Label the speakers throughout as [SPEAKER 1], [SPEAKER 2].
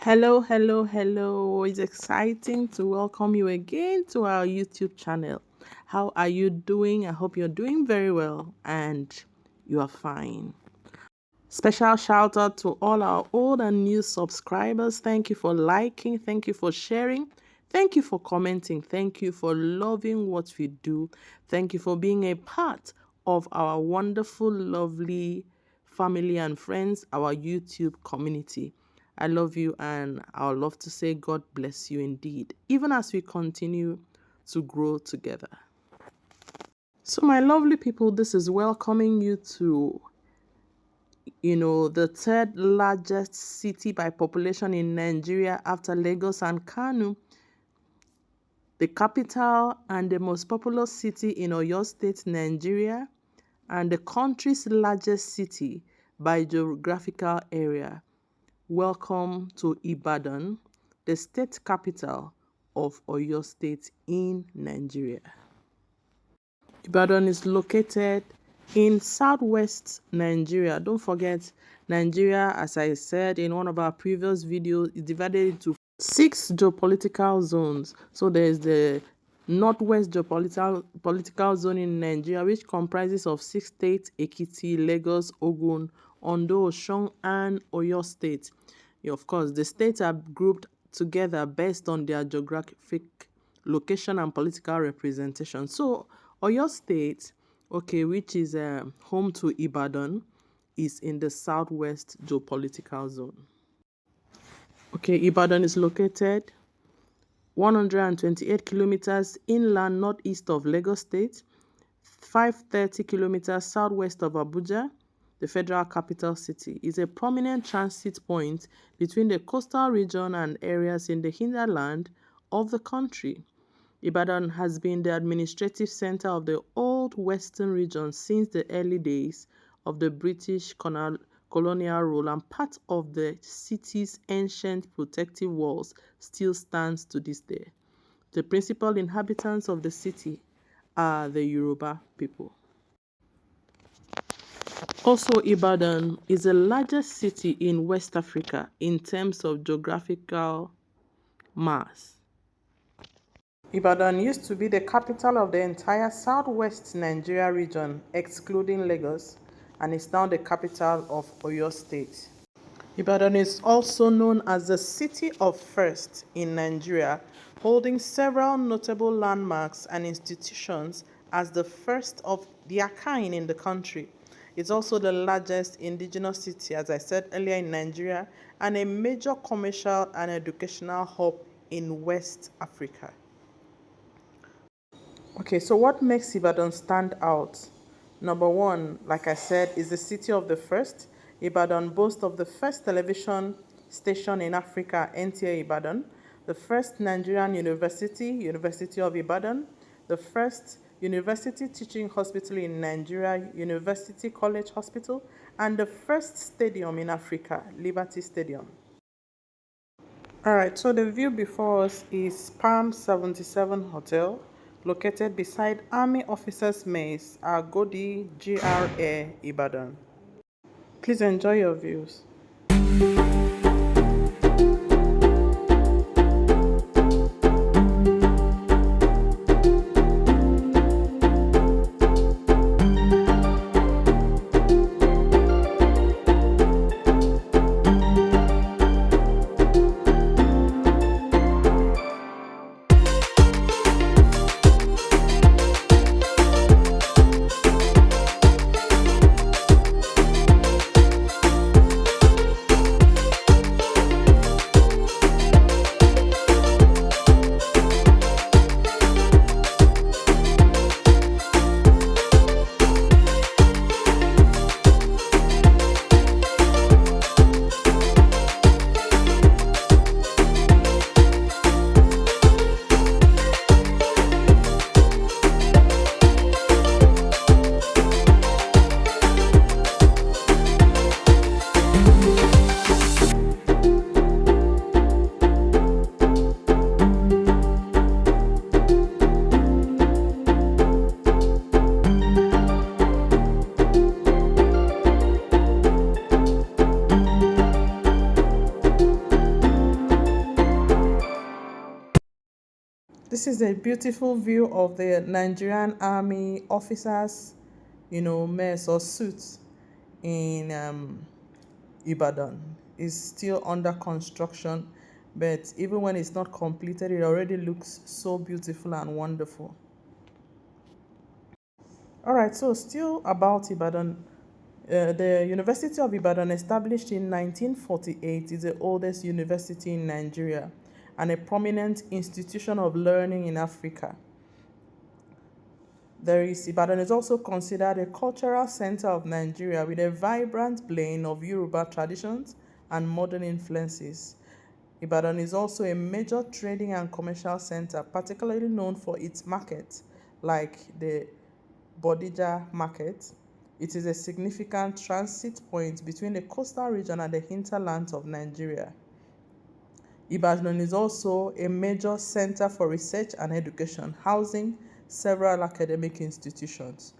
[SPEAKER 1] Hello, hello, hello. It's exciting to welcome you again to our YouTube channel. How are you doing? I hope you're doing very well and you are fine. Special shout out to all our old and new subscribers. Thank you for liking, thank you for sharing, thank you for commenting, thank you for loving what we do. Thank you for being a part of our wonderful, lovely family and friends, our YouTube community. I love you and I would love to say God bless you indeed, even as we continue to grow together. So, my lovely people, this is welcoming you to the third largest city by population in Nigeria after Lagos and Kano, the capital and the most populous city in Oyo State, Nigeria, and the country's largest city by geographical area. Welcome to Ibadan, the state capital of Oyo State in Nigeria. Ibadan is located in southwest Nigeria. Don't forget, Nigeria, as I said in one of our previous videos, is divided into 6 geopolitical zones. So there's the northwest geopolitical zone in Nigeria, which comprises of 6 states: Ekiti, Lagos, Ogun, Ondo, Osun, and Oyo State. Of course, the states are grouped together based on their geographic location and political representation. So Oyo State, which is home to Ibadan, is in the southwest geopolitical zone. Ibadan is located 128 kilometers inland northeast of Lagos State, 530 kilometers southwest of Abuja, the federal capital city. Is a prominent transit point between the coastal region and areas in the hinterland of the country. Ibadan has been the administrative center of the old western region since the early days of the British colonial rule, and part of the city's ancient protective walls still stands to this day. The principal inhabitants of the city are the Yoruba people. Also, Ibadan is the largest city in West Africa in terms of geographical mass. Ibadan used to be the capital of the entire southwest Nigeria region, excluding Lagos, and is now the capital of Oyo State. Ibadan is also known as the City of First in Nigeria, holding several notable landmarks and institutions as the first of their kind in the country. It's also the largest indigenous city, as I said earlier, in Nigeria, and a major commercial and educational hub in West Africa. So what makes Ibadan stand out? Number one, like I said, is the city of the first. Ibadan boasts of the first television station in Africa, NTA Ibadan, the first Nigerian university, University of Ibadan, the first university teaching hospital in Nigeria, University College Hospital, and the first stadium in Africa, Liberty Stadium. Alright, so the view before us is Palm 77 Hotel, located beside Army Officers Mess, Agodi, GRA, Ibadan. Please enjoy your views. This is a beautiful view of the Nigerian Army officers, mess or suits in Ibadan. It's still under construction, but even when it's not completed, it already looks so beautiful and wonderful. All right, so still about Ibadan. The University of Ibadan, established in 1948, is the oldest university in Nigeria and a prominent institution of learning in Africa. Ibadan is also considered a cultural center of Nigeria with a vibrant blend of Yoruba traditions and modern influences. Ibadan is also a major trading and commercial center, particularly known for its market, like the Bodija market. It is a significant transit point between the coastal region and the hinterlands of Nigeria. Ibadan is also a major center for research and education, housing several academic institutions.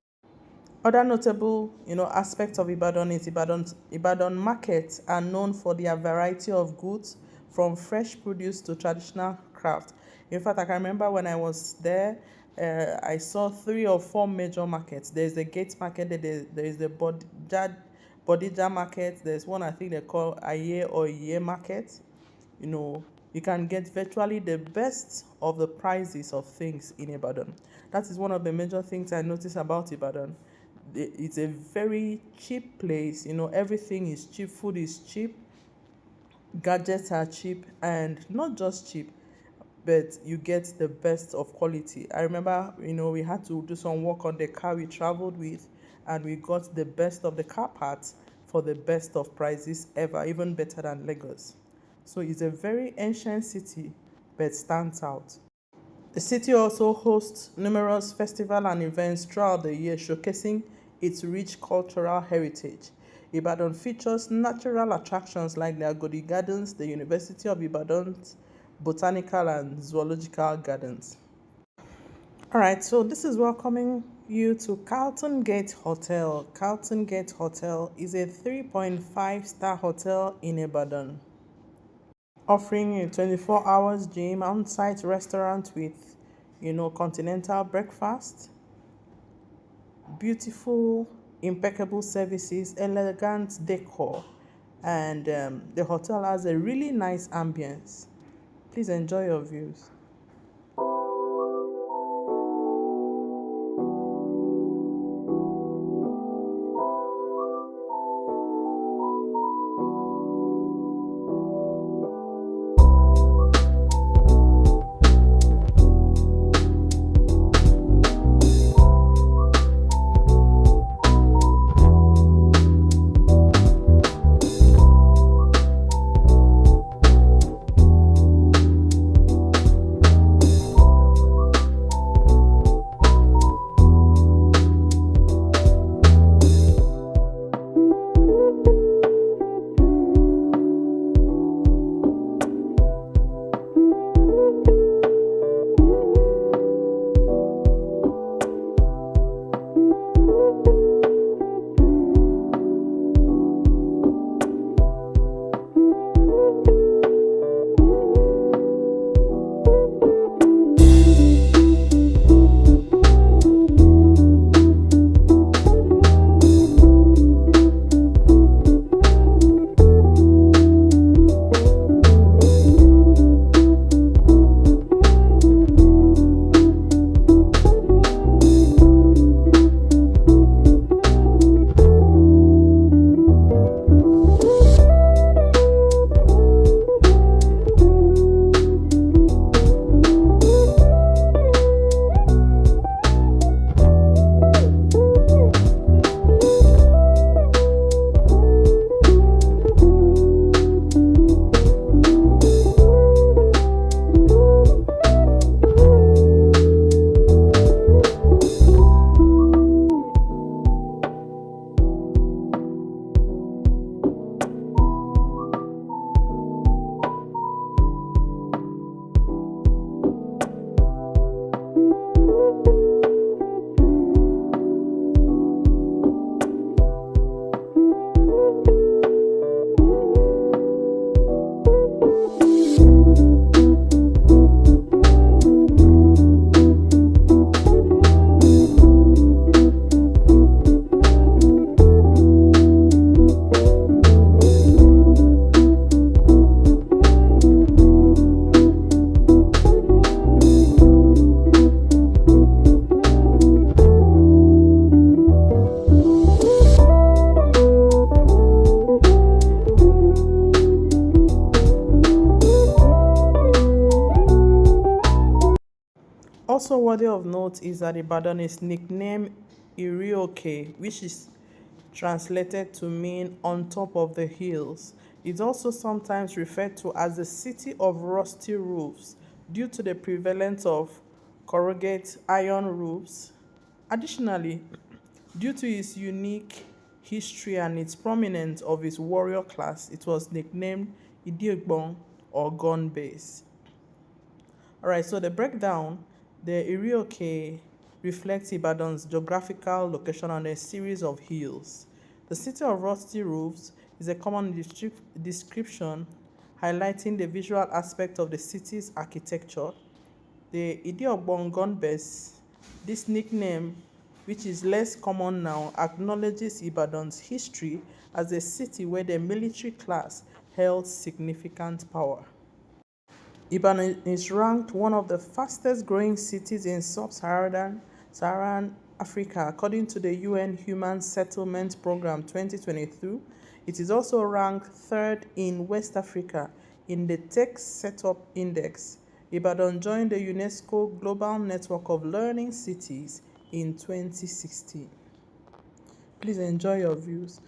[SPEAKER 1] Other notable, aspects of Ibadan is Ibadan markets are known for their variety of goods, from fresh produce to traditional craft. In fact, I can remember when I was there, I saw three or four major markets. There's the Gate Market, there is the Bodija Market, there's one I think they call Aye or Iye Market. you know you can get virtually the best of the prices of things in Ibadan. That is one of the major things I notice about Ibadan. It's a very cheap place. Everything is cheap, food is cheap, gadgets are cheap, and not just cheap, but you get the best of quality. I remember, we had to do some work on the car we traveled with, and we got the best of the car parts for the best of prices ever, even better than Lagos. So it's a very ancient city, but stands out. The city also hosts numerous festivals and events throughout the year, showcasing its rich cultural heritage. Ibadan features natural attractions like the Agodi Gardens, the University of Ibadan's botanical and zoological gardens. All right, so this is welcoming you to Carlton Gate Hotel. Carlton Gate Hotel is a 3.5-star hotel in Ibadan, offering a 24 hours gym, on-site restaurant with, continental breakfast, beautiful, impeccable services, elegant decor, and the hotel has a really nice ambience. Please enjoy your views. Also worthy of note is that Ibadan is nicknamed Irioke, which is translated to mean on top of the hills. It's also sometimes referred to as the city of rusty roofs due to the prevalence of corrugate iron roofs. Additionally, due to its unique history and its prominence of its warrior class, it was nicknamed Idiegbon or gun base. All right, so the breakdown, the Irioke reflects Ibadan's geographical location on a series of hills. The city of rusty roofs is a common description highlighting the visual aspect of the city's architecture. The Idiogbon Gonbes, this nickname, which is less common now, acknowledges Ibadan's history as a city where the military class held significant power. Ibadan is ranked one of the fastest growing cities in sub-Saharan Africa according to the UN Human Settlement Program 2022. It is also ranked third in West Africa in the Tech Setup Index. Ibadan joined the UNESCO Global Network of Learning Cities in 2016. Please enjoy your views.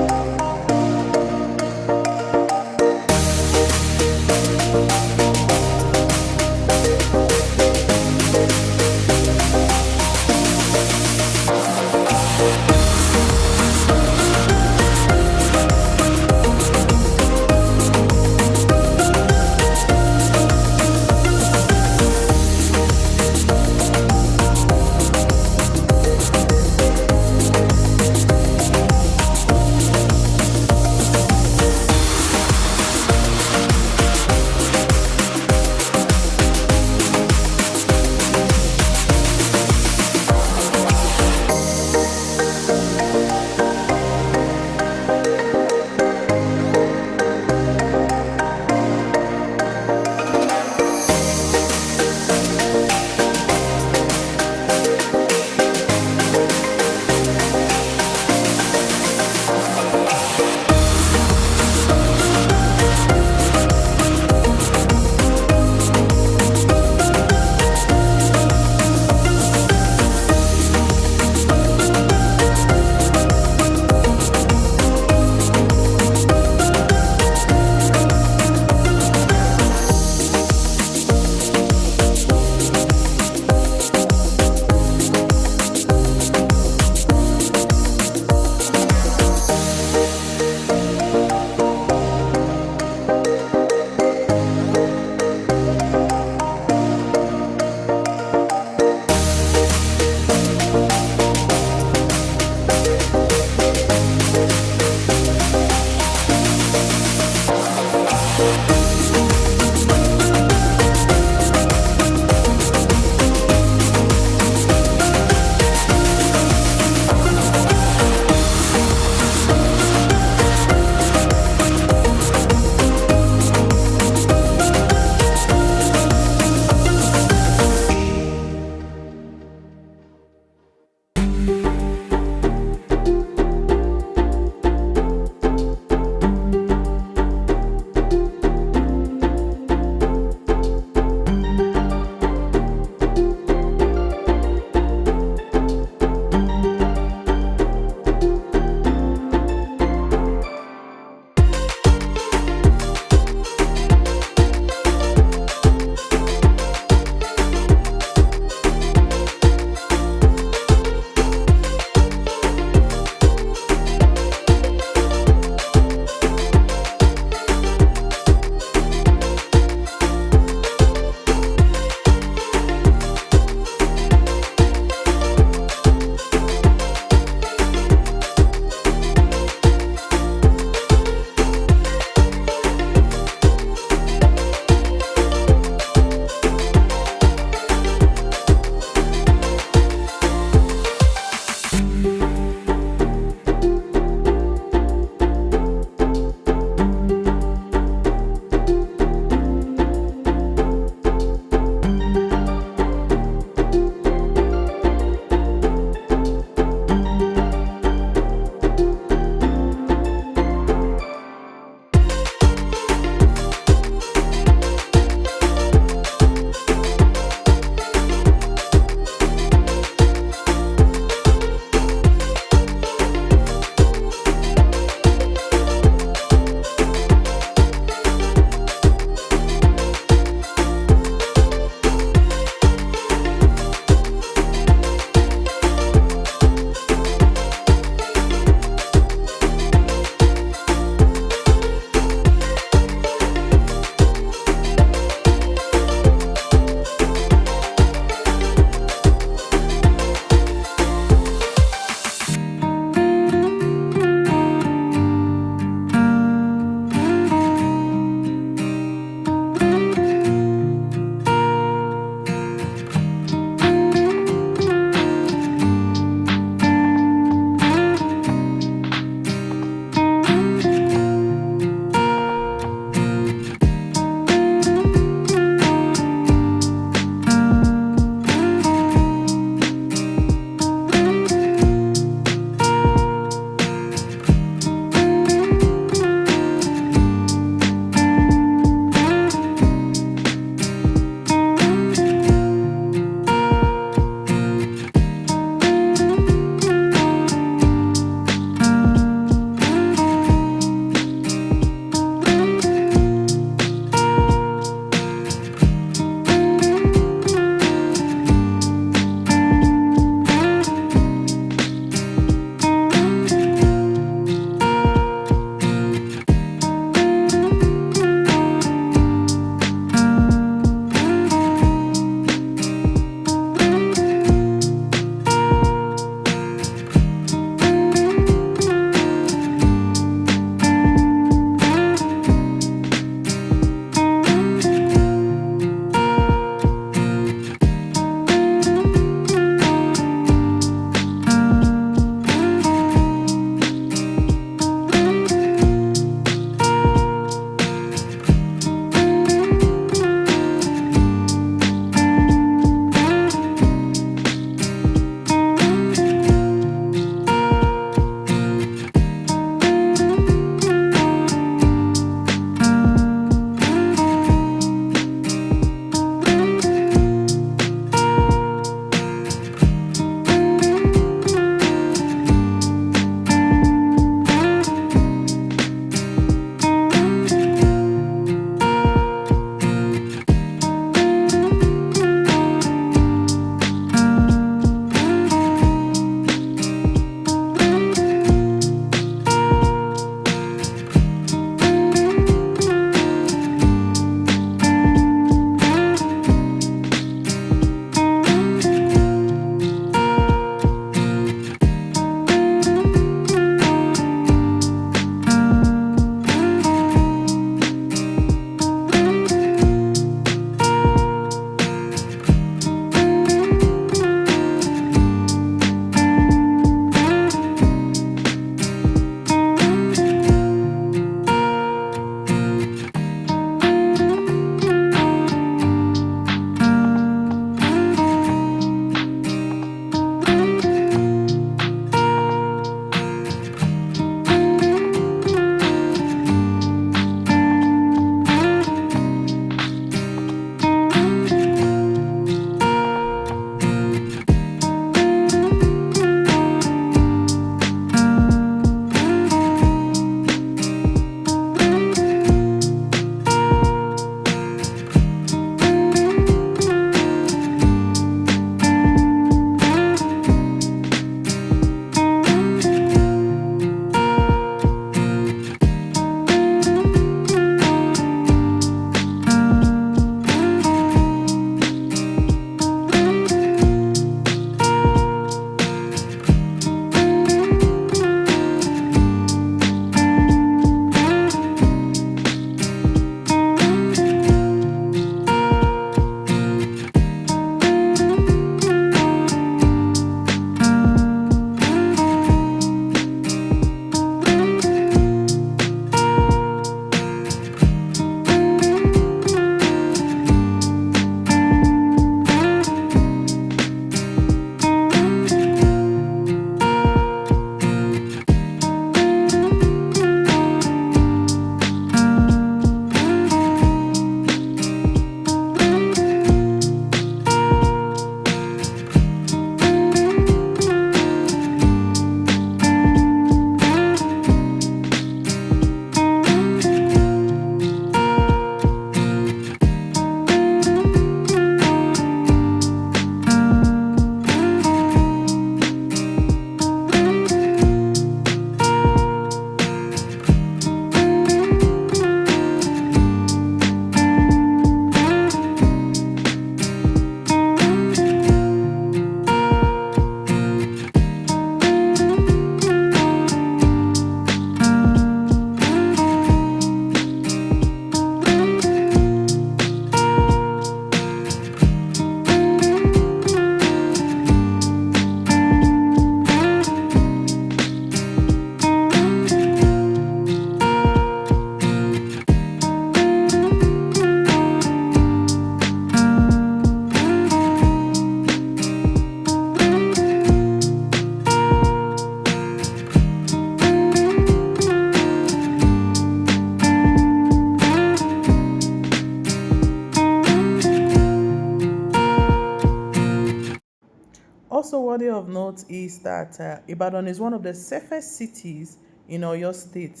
[SPEAKER 1] Also worthy of note is that Ibadan is one of the safest cities in Oyo State,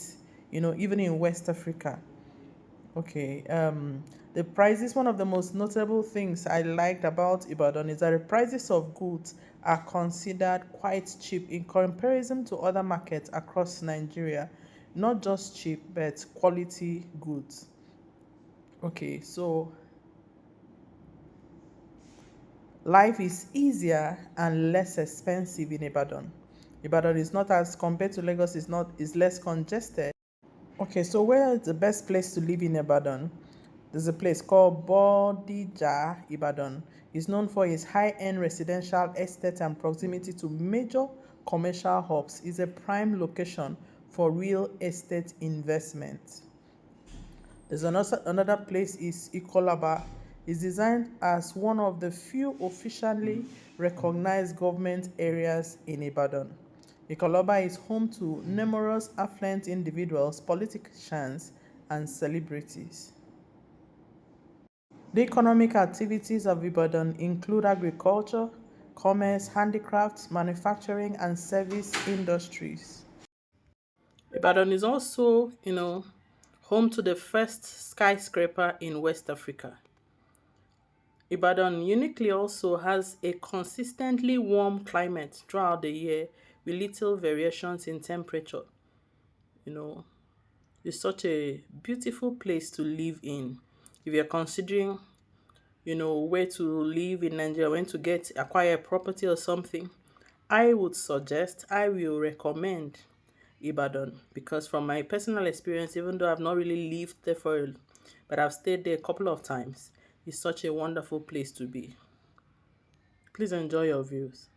[SPEAKER 1] even in West Africa. Okay. The prices, one of the most notable things I liked about Ibadan is that the prices of goods are considered quite cheap in comparison to other markets across Nigeria. Not just cheap, but quality goods. Okay, so life is easier and less expensive in Ibadan. Ibadan is not, as compared to Lagos, is less congested. Okay, so where is the best place to live in Ibadan? There's a place called Bodija, Ibadan. It's known for its high-end residential estate and proximity to major commercial hubs. It's a prime location for real estate investment. There's another place is Ikolaba. It's designed as one of the few officially recognized government areas in Ibadan. Ikolaba is home to numerous affluent individuals, politicians, and celebrities. The economic activities of Ibadan include agriculture, commerce, handicrafts, manufacturing, and service industries. Ibadan is also, home to the first skyscraper in West Africa. Ibadan uniquely also has a consistently warm climate throughout the year with little variations in temperature. You know, it's such a beautiful place to live in. If you're considering, where to live in Nigeria, when to acquire a property or something, I will recommend Ibadan, because from my personal experience, even though I've not really lived there but I've stayed there a couple of times, it's such a wonderful place to be. Please enjoy your views.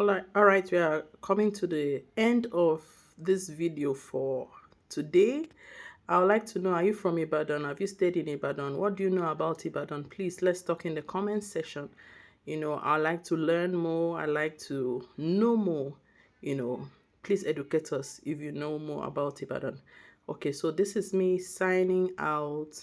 [SPEAKER 1] All right, we are coming to the end of this video for today. I would like to know, are you from Ibadan? Have you stayed in Ibadan? What do you know about Ibadan? Please, let's talk in the comment section. I like to learn more. I like to know more. Please educate us if you know more about Ibadan. Okay, so this is me signing out.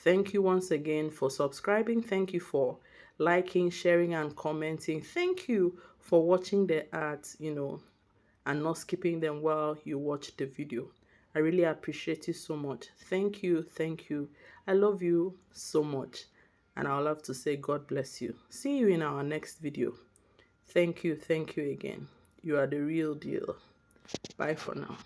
[SPEAKER 1] Thank you once again for subscribing. Thank you for liking, sharing, and commenting. Thank you for watching the ads, and not skipping them while you watch the video. I really appreciate you so much. Thank you. Thank you. I love you so much. And I would love to say God bless you. See you in our next video. Thank you. Thank you again. You are the real deal. Bye for now.